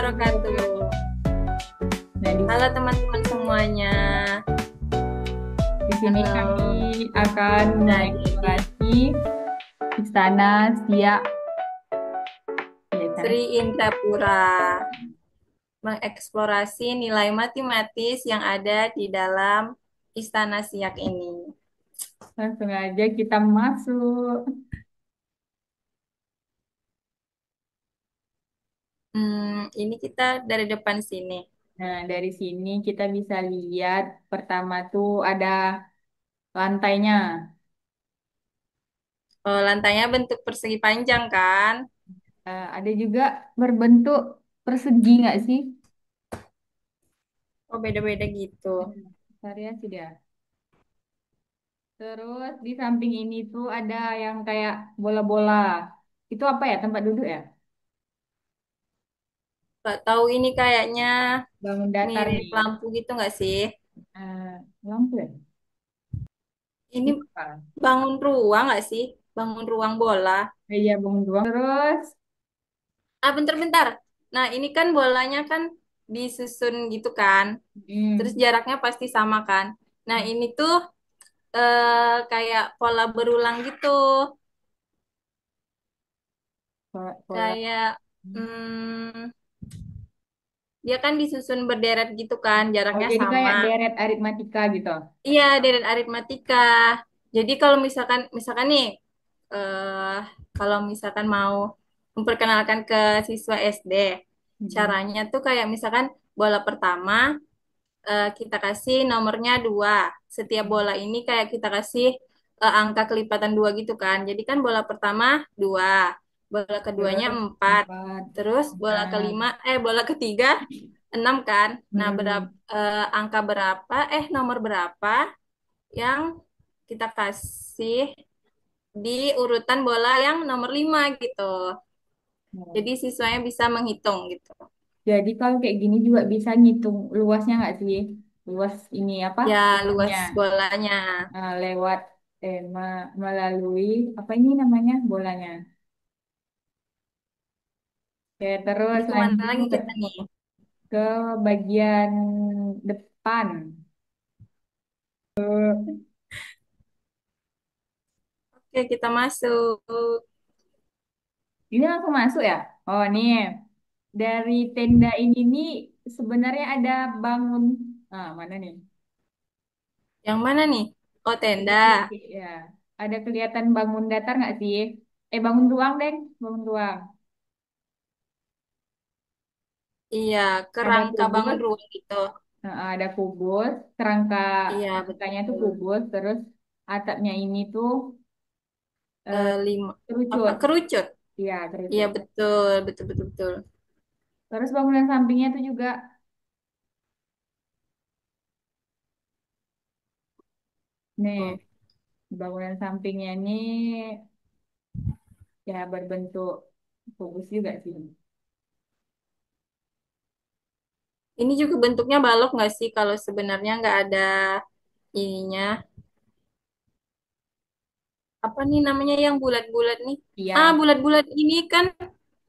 wabarakatuh. Nah, Halo teman-teman semuanya. di sini kami Halo. akan Jadi mengeksplorasi Istana Siak. Ya, Istana Sri Siak. Indrapura mengeksplorasi nilai matematis yang ada di dalam Istana Siak ini. Langsung aja kita masuk. Ini kita dari depan sini. Nah, dari sini kita bisa lihat pertama tuh ada lantainya. Oh, lantainya bentuk persegi panjang kan? Ada juga berbentuk persegi nggak sih? Oh, beda-beda gitu. Variasi dia. Terus di samping ini tuh ada yang kayak bola-bola. Itu apa ya? Tempat duduk ya? Gak tahu ini kayaknya Bangun datar mirip nih. lampu gitu nggak sih? Lampu ya? Ini Ini apa? bangun ruang nggak sih? Bangun ruang bola. Iya, bangun doang. Terus, Bentar-bentar. Nah, ini kan bolanya kan disusun gitu kan. Terus hmm, jaraknya pasti sama kan. Nah, ini tuh kayak pola berulang gitu. pola. Kayak hmm, dia kan disusun berderet gitu kan, Oh, jaraknya jadi sama. kayak deret aritmatika gitu. Iya, deret aritmatika. Jadi kalau misalkan nih eh kalau misalkan mau memperkenalkan ke siswa SD, Hmm. caranya tuh kayak misalkan bola pertama kita kasih nomornya 2. Setiap bola ini kayak kita kasih angka kelipatan 2 gitu kan. Jadi kan bola pertama 2, bola keduanya Terus 4, empat. terus bola Nah, kelima, bola ketiga 6 kan. Nah, hmm. angka berapa, nomor berapa yang kita kasih di urutan bola yang nomor 5 gitu. Jadi siswanya bisa menghitung gitu. Jadi kalau kayak gini juga bisa ngitung luasnya nggak sih? Luas ini apa? Ya, Bolanya. luas bolanya. Lewat melalui apa ini namanya bolanya. Oke, terus Ini kemana lagi lanjut kita nih? ke bagian depan. Oke, kita masuk. Ini langsung masuk ya? Oh, nih. Dari tenda ini nih sebenarnya ada bangun. Mana nih? Yang mana nih? Oh, Ada tenda. ya. Ada kelihatan bangun datar nggak sih? Bangun ruang, Deng. Bangun ruang. Iya, Ada kerangka bangun kubus. ruang gitu. Ada kubus. Kerangka Iya, kerangkanya tuh betul. kubus. Terus atapnya ini tuh eh, Lima, apa, kerucut. kerucut. Iya, Iya, kerucut. betul, betul, betul, betul. Terus bangunan sampingnya tuh juga nih, Oh. bangunan sampingnya ini ya berbentuk kubus juga sih. Ini juga bentuknya balok nggak sih kalau sebenarnya nggak ada ininya. Apa nih namanya yang bulat-bulat nih? Iya, Bulat-bulat ini kan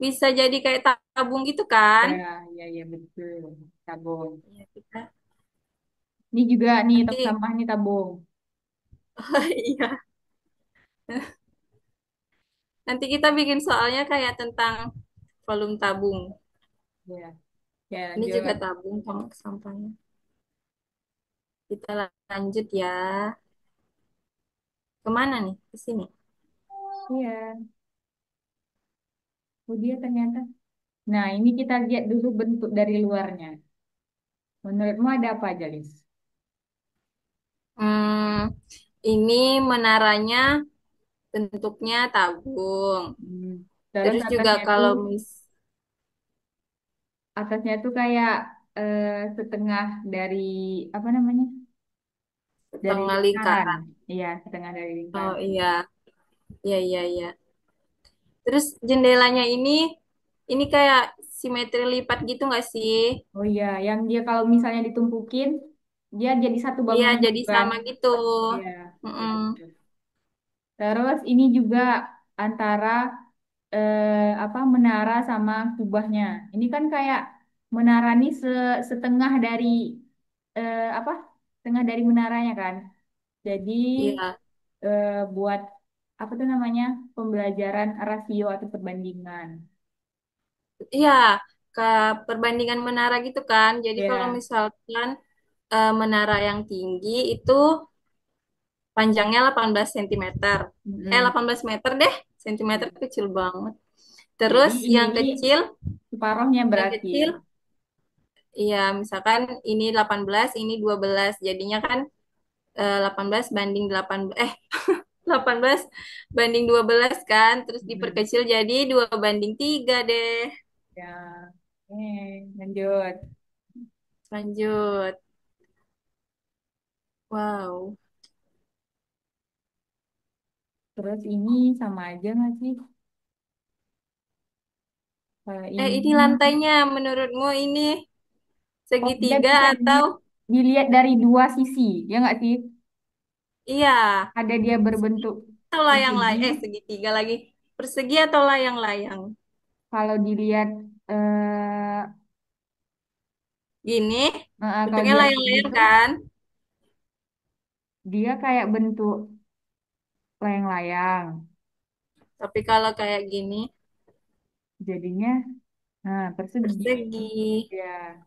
bisa jadi kayak tabung gitu kan? ya, ya, ya betul. Tabung. Iya, kita Ini juga nih tong nanti. sampah nih tabung. Oh, iya. Nanti kita bikin soalnya kayak tentang volume tabung. Ya, ya Ini juga lanjut. tabung sama sampahnya. Kita lanjut ya. Kemana nih? Ke sini. Iya, oh dia ternyata. Nah, ini kita lihat dulu bentuk dari luarnya. Menurutmu ada apa aja, Lis? Hmm, ini menaranya bentuknya tabung. Hmm. Terus Terus juga atasnya tuh, kalau atasnya tuh kayak eh, setengah dari apa namanya? Dari setengah lingkaran. lingkaran. Iya, setengah dari Oh lingkaran. iya, iya, iya, iya. Terus jendelanya ini kayak simetri lipat gitu nggak sih? Oh iya, yang dia kalau misalnya ditumpukin, dia jadi satu Iya, bangunan jadi gitu kan? sama gitu. Iya, ya Mm-mm. betul. Terus ini juga antara apa menara sama kubahnya. Ini kan kayak menara ini setengah dari apa? Setengah dari menaranya kan. Jadi Iya. buat apa tuh namanya? Pembelajaran rasio atau perbandingan. Iya, ke perbandingan menara gitu kan. Jadi kalau Ya. misalkan menara yang tinggi itu panjangnya 18 cm. Mm-mm. 18 meter deh. Sentimeter Ya. kecil banget. Jadi Terus ini yang kecil, separohnya yang berarti. kecil, iya misalkan ini 18, ini 12. Jadinya kan 18 banding 8, 18 banding 12 kan. Terus Mm-mm. diperkecil jadi 2 banding 3 deh. Ya. Lanjut. Lanjut. Wow. Terus ini sama aja nggak sih? Kalau Ini ini, lantainya menurutmu ini oh dia segitiga bisa atau dilihat dari dua sisi, ya nggak sih? iya, Ada dia segi berbentuk atau persegi. layang-layang, segitiga lagi. Persegi atau layang-layang? Kalau dilihat eh, Gini, kalau bentuknya dilihat kayak layang-layang gitu, kan? dia kayak bentuk layang-layang. Tapi kalau kayak gini, Jadinya, nah persegi. persegi. Ya,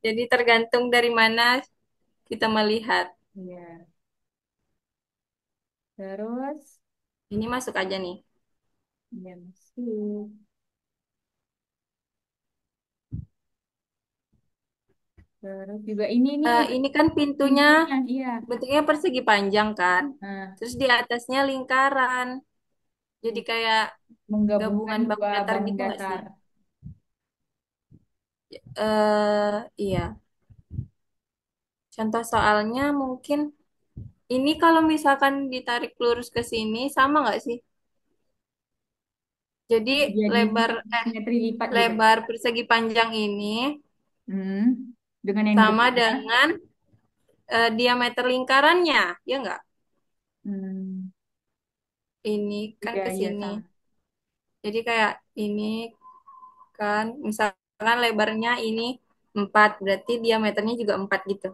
Jadi tergantung dari mana kita melihat. ya. Terus, Ini masuk aja nih. ya masuk. Terus juga ini nih Ini kan pintunya pintunya, iya. bentuknya persegi panjang kan? Nah, Terus di atasnya lingkaran. Jadi kayak menggabungkan gabungan bak dua datar bahan gitu nggak sih? dasar. Iya. Contoh soalnya mungkin ini kalau misalkan ditarik lurus ke sini sama nggak sih? Jadi Jadi lebar simetri lipat gitu. lebar persegi panjang ini Hmm. Dengan yang di sama depannya. dengan diameter lingkarannya, ya nggak? Hmm. Ini kan Iya, ke iya sini. sama. Jadi kayak ini kan, misalkan lebarnya ini 4 berarti diameternya juga 4 gitu.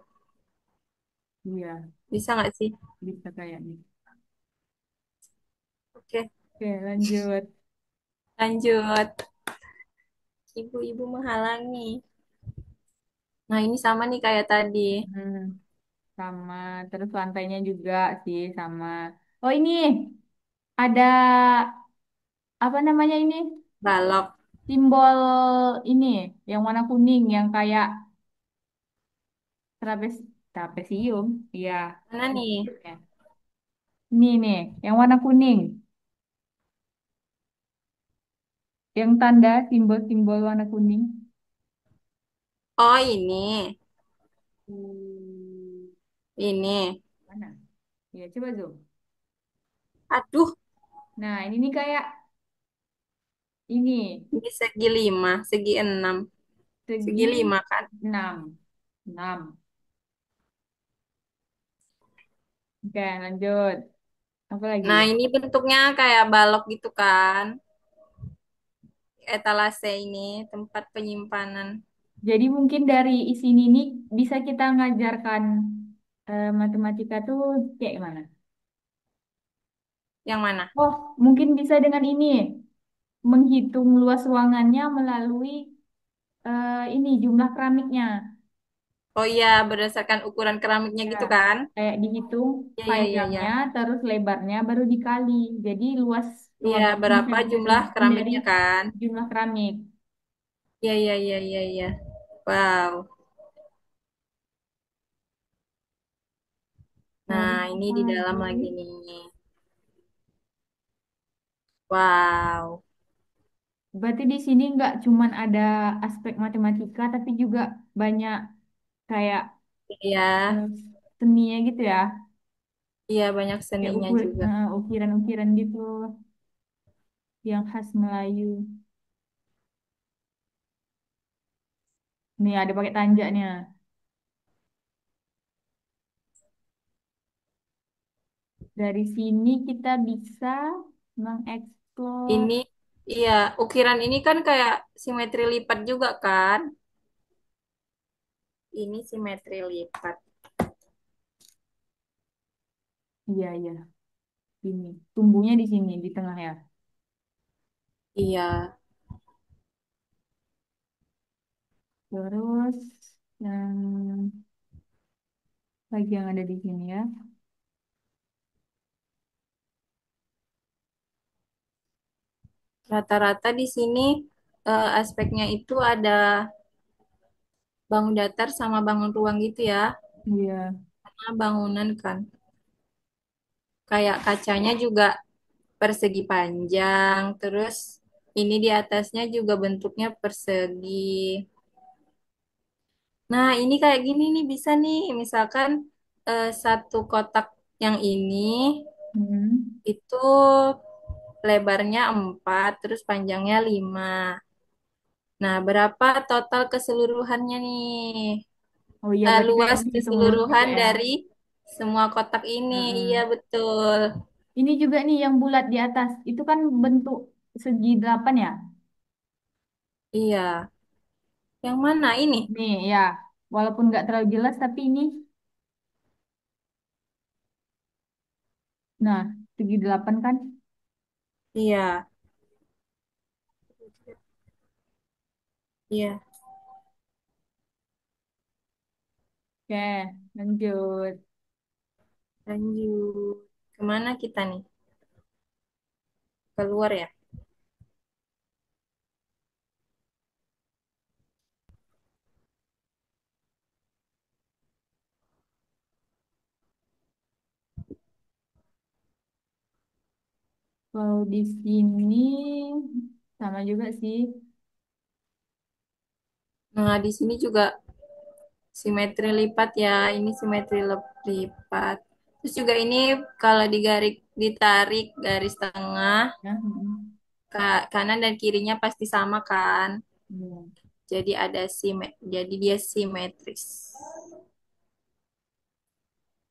Iya, Bisa nggak sih? bisa kayaknya. Oke, Oke, lanjut. lanjut. Ibu-ibu menghalangi. Nah, ini sama nih kayak tadi. Hmm. Sama. Terus lantainya juga sih sama. Oh, ini ada apa namanya ini? Balok. Simbol ini yang warna kuning yang kayak trapes trapesium. Iya. Mana nih? Ya. Ini nih, yang warna kuning. Yang tanda simbol-simbol warna kuning. Oh, ini. Hmm, Ini. mana? Ya, coba zoom. Aduh, Nah, ini nih kayak ini ini segi 5, segi 6. Segi segi 5 kan? 6. 6. Oke, lanjut. Apa lagi? Nah, ini bentuknya kayak balok gitu kan. Etalase ini, tempat penyimpanan. Jadi mungkin dari isi ini nih bisa kita ngajarkan matematika tuh kayak gimana? Yang mana? Oh, mungkin bisa dengan ini, menghitung luas ruangannya melalui ini jumlah keramiknya. Oh iya, berdasarkan ukuran keramiknya Ya, gitu kan? kayak dihitung Iya, iya, iya, iya. panjangnya, terus lebarnya baru dikali. Jadi luas Iya, ruangan bisa berapa kita jumlah tentukan dari keramiknya kan? jumlah keramik. Iya, iya, iya, iya, iya. Wow. Lalu Nah, ini apa di dalam lagi? lagi nih. Wow. Berarti di sini nggak cuman ada aspek matematika, tapi juga banyak kayak Iya, eh, seninya gitu ya. iya banyak Kayak seninya juga. ukiran-ukiran gitu yang khas Melayu. Nih ada pakai tanjaknya. Dari sini kita bisa mengeksplor. Ini Iya, ukiran ini kan kayak simetri lipat juga kan? Ini simetri lipat. Iya, iya. Ini. Tumbuhnya di sini, di tengah ya. Iya, Terus yang lagi yang ada di sini ya. rata-rata di sini aspeknya itu ada bangun datar sama bangun ruang gitu ya. Iya. Nah, bangunan kan. Kayak kacanya juga persegi panjang, terus ini di atasnya juga bentuknya persegi. Nah, ini kayak gini nih bisa nih, misalkan satu kotak yang ini Hmm. itu lebarnya 4, terus panjangnya 5. Nah, berapa total keseluruhannya nih? Oh iya, berarti kayak Luas menghitung luas juga keseluruhan ya. dari semua kotak ini. Iya, Heeh. betul. Ini juga nih yang bulat di atas. Itu kan bentuk segi 8 ya. Iya. Yang mana ini? Nih ya, walaupun nggak terlalu jelas tapi ini, nah segi 8 kan. Iya, iya. Oke, lanjut. Lanjut. Kemana kita nih? Keluar ya? Kalau di sini sama juga sih. Nah, di sini juga simetri lipat ya. Ini simetri lipat. Terus juga ini kalau ditarik garis tengah, Ya, mm, kanan dan kirinya pasti sama kan? iya. Jadi dia simetris.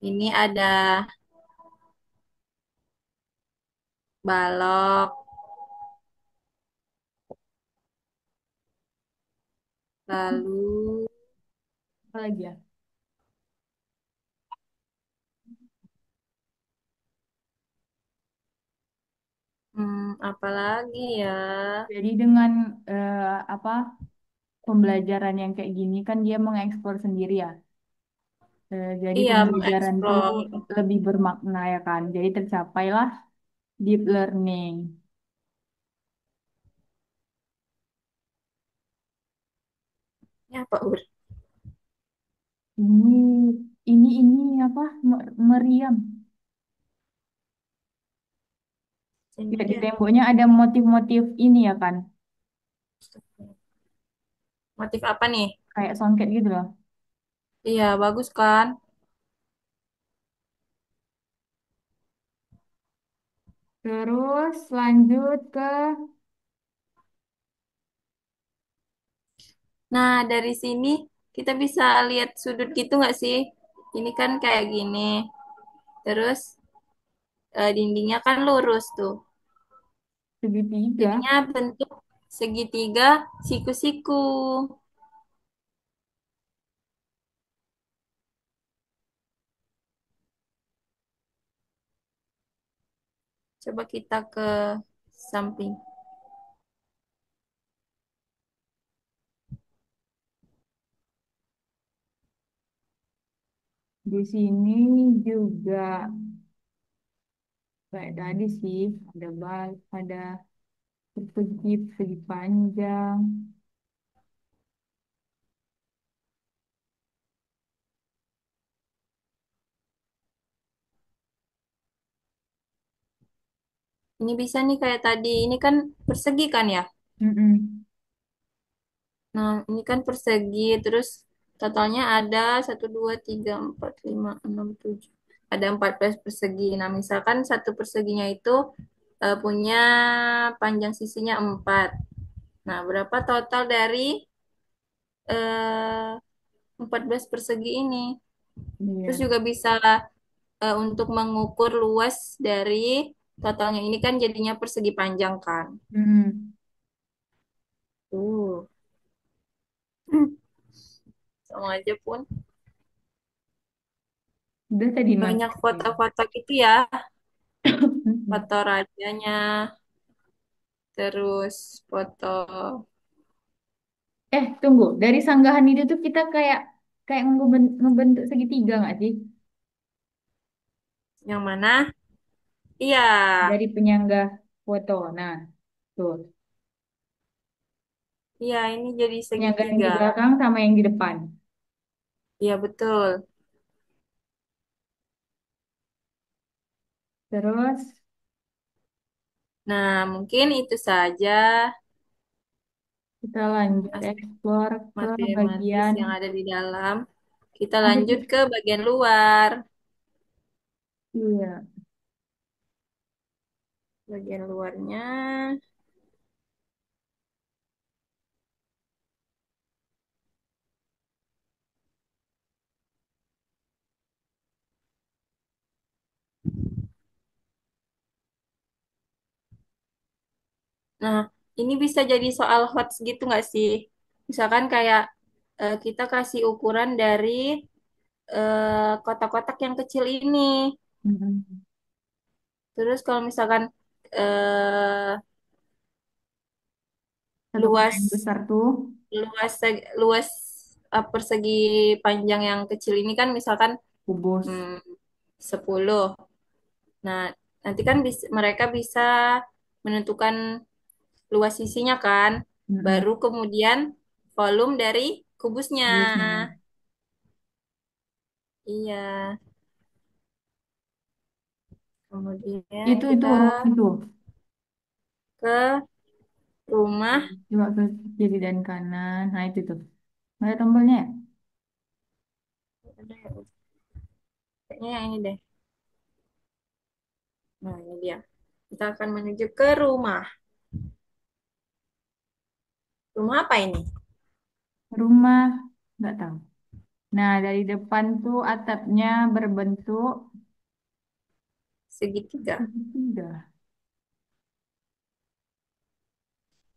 Ini ada balok, lalu Apa lagi ya? apalagi ya? Jadi dengan apa pembelajaran yang kayak gini kan dia mengeksplor sendiri ya. Jadi Iya, pembelajaran tuh mengeksplor. lebih bermakna ya kan. Jadi tercapailah deep learning. Ya, Pak Ur. Ini ini apa? Meriam. Ya, Ini di dia. temboknya ada motif-motif ini ya kan, Motif apa nih? kayak songket gitu loh. Iya, bagus kan? Terus lanjut ke Nah, dari sini kita bisa lihat sudut gitu nggak sih? Ini kan kayak gini. Terus dindingnya kan lurus tuh. segitiga. Jadinya bentuk segitiga siku-siku. Coba kita ke samping. Di sini juga kayak tadi sih ada ada persegi segi panjang. Ini bisa nih kayak tadi. Ini kan persegi kan ya? Mm-mm. Nah, ini kan persegi, terus totalnya ada 1, 2, 3, 4, 5, 6, 7. Ada 14 persegi. Nah, misalkan satu perseginya itu punya panjang sisinya 4. Nah, berapa total dari 14 persegi ini? Terus Iya. juga bisa untuk mengukur luas dari totalnya ini kan jadinya persegi panjang kan. Hmm. Uh, sama aja pun Udah tadi banyak makan. foto-foto gitu ya, Mm-mm. foto rajanya, terus foto Tunggu. Dari sanggahan itu tuh kita kayak kayak ngebentuk segitiga nggak sih? yang mana? Iya, Dari penyangga foto. Nah, tuh. iya ini jadi Penyangga yang segitiga. di belakang sama yang di depan. Iya betul. Terus Nah, mungkin itu saja kita lanjut aspek explore ke matematis bagian yang ada di dalam. Kita ada lanjut ke bagian luar. iya. Bagian luarnya. Nah, ini bisa jadi soal HOTS gitu nggak sih? Misalkan kayak kita kasih ukuran dari kotak-kotak yang kecil ini. Mm-mm. Terus kalau misalkan eh, Satu kotak yang luas besar tuh luas persegi panjang yang kecil ini kan misalkan kubus. hmm, 10. Nah, nanti kan mereka bisa menentukan luas sisinya kan. Mm-mm. Baru kemudian volume dari kubusnya. Kubusnya. Iya. Kemudian Itu kita urut itu. ke rumah. Coba ke kiri dan kanan. Nah, itu tuh. Ada tombolnya ya? Ada ya, kayaknya yang ini deh. Nah, ini dia. Kita akan menuju ke rumah. Rumah apa ini? Rumah, nggak tahu. Nah, dari depan tuh atapnya berbentuk Segitiga. segitiga.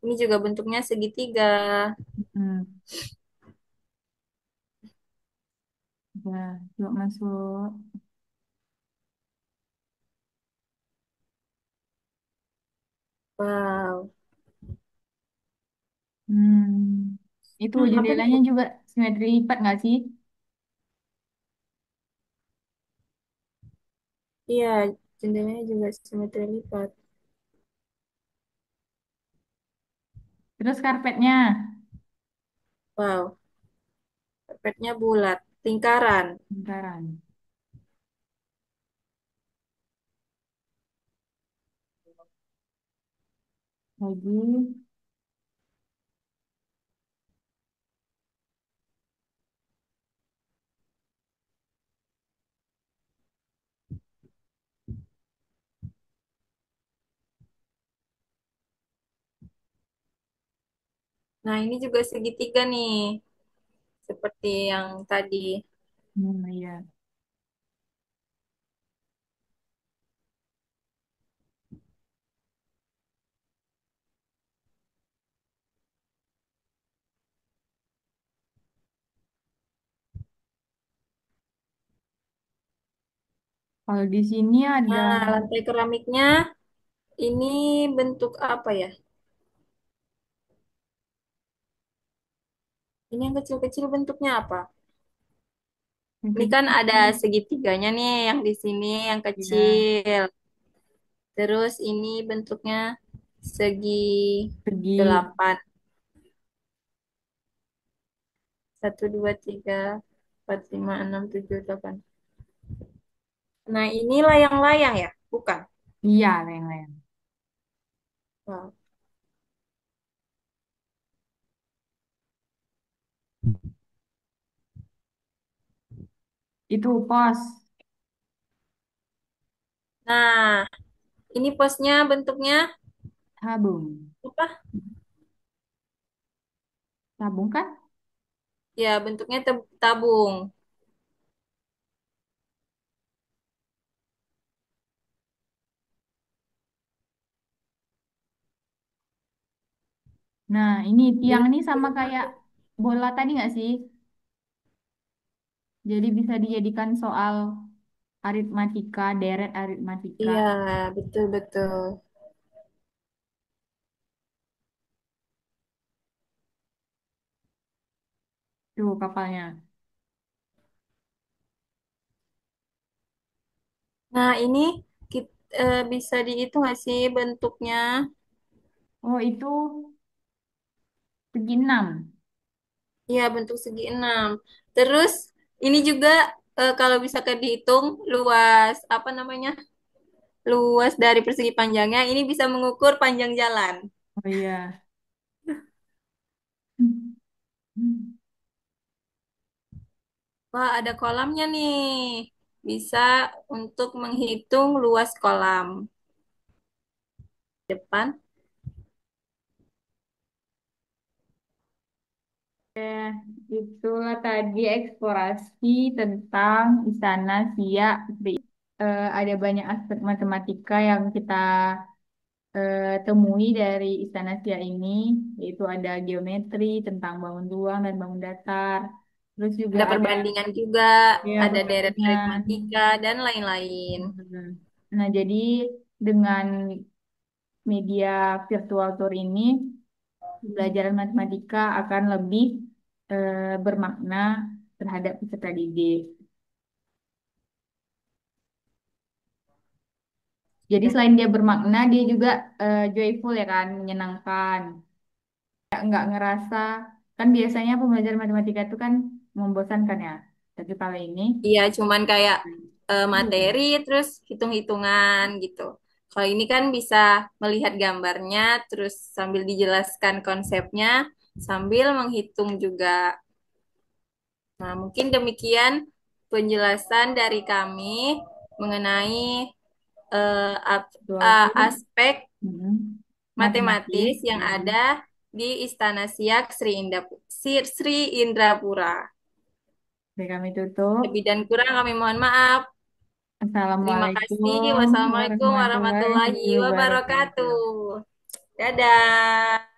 Ini juga bentuknya segitiga. Hmm. Ya, coba masuk. Wow. Hmm. Itu Hmm, apa jendelanya nih? juga simetri lipat nggak sih? Iya, jendelanya juga simetri lipat. Terus karpetnya, Wow, karpetnya bulat, lingkaran. lingkaran. Lagi, Nah, ini juga segitiga nih, seperti yang tadi. iya. Kalau di sini ada Nah, lantai keramiknya ini bentuk apa ya? Ini yang kecil-kecil bentuknya apa? yang Ini kan ada kecil, segitiganya nih, yang di sini yang ya, kecil. Terus ini bentuknya segi segi. 8. 1, 2, 3, 4, 5, 6, 7, 8. Nah, ini layang-layang ya? Bukan. Iya, layang-layang. Wow. Itu pos Nah, ini posnya bentuknya tabung. apa? Tabung kan? Ya, bentuknya tabung. Nah, ini tiang ini Gitu. sama kayak bola tadi nggak sih? Jadi bisa dijadikan soal aritmatika, deret aritmatika. Iya, betul-betul. Tuh kapalnya. Nah, ini bisa dihitung nggak sih bentuknya? Oh, itu segi 6. Iya, bentuk segi enam. Terus ini juga kalau bisa dihitung luas apa namanya? Luas dari persegi panjangnya ini bisa mengukur panjang jalan. Oh iya. Wah, ada kolamnya nih. Bisa untuk menghitung luas kolam depan. Eh, itulah tadi eksplorasi tentang Istana Siak. Ada banyak aspek matematika yang kita temui dari Istana Siak ini, yaitu ada geometri tentang bangun ruang dan bangun datar. Terus juga Ada ada perbandingan juga, ya ada deret perbandingan. aritmatika, dan lain-lain. Mhm. Nah, jadi dengan media virtual tour ini, pembelajaran matematika akan lebih bermakna terhadap peserta didik. Jadi selain dia bermakna, dia juga joyful ya kan, menyenangkan. Nggak ngerasa, kan biasanya pembelajaran matematika itu kan membosankan ya. Tapi kalau ini, Iya, cuman kayak hmm, materi, terus hitung-hitungan gitu. Kalau ini kan bisa melihat gambarnya, terus sambil dijelaskan konsepnya, sambil menghitung juga. Nah, mungkin demikian penjelasan dari kami mengenai virtual tour, aspek hmm, matematis, matematis yang hmm. ada di Istana Siak Sri Indrapura. Oke, kami tutup. Lebih dan kurang kami mohon maaf. Terima kasih. Assalamualaikum Wassalamualaikum warahmatullahi warahmatullahi wabarakatuh. wabarakatuh. Dadah.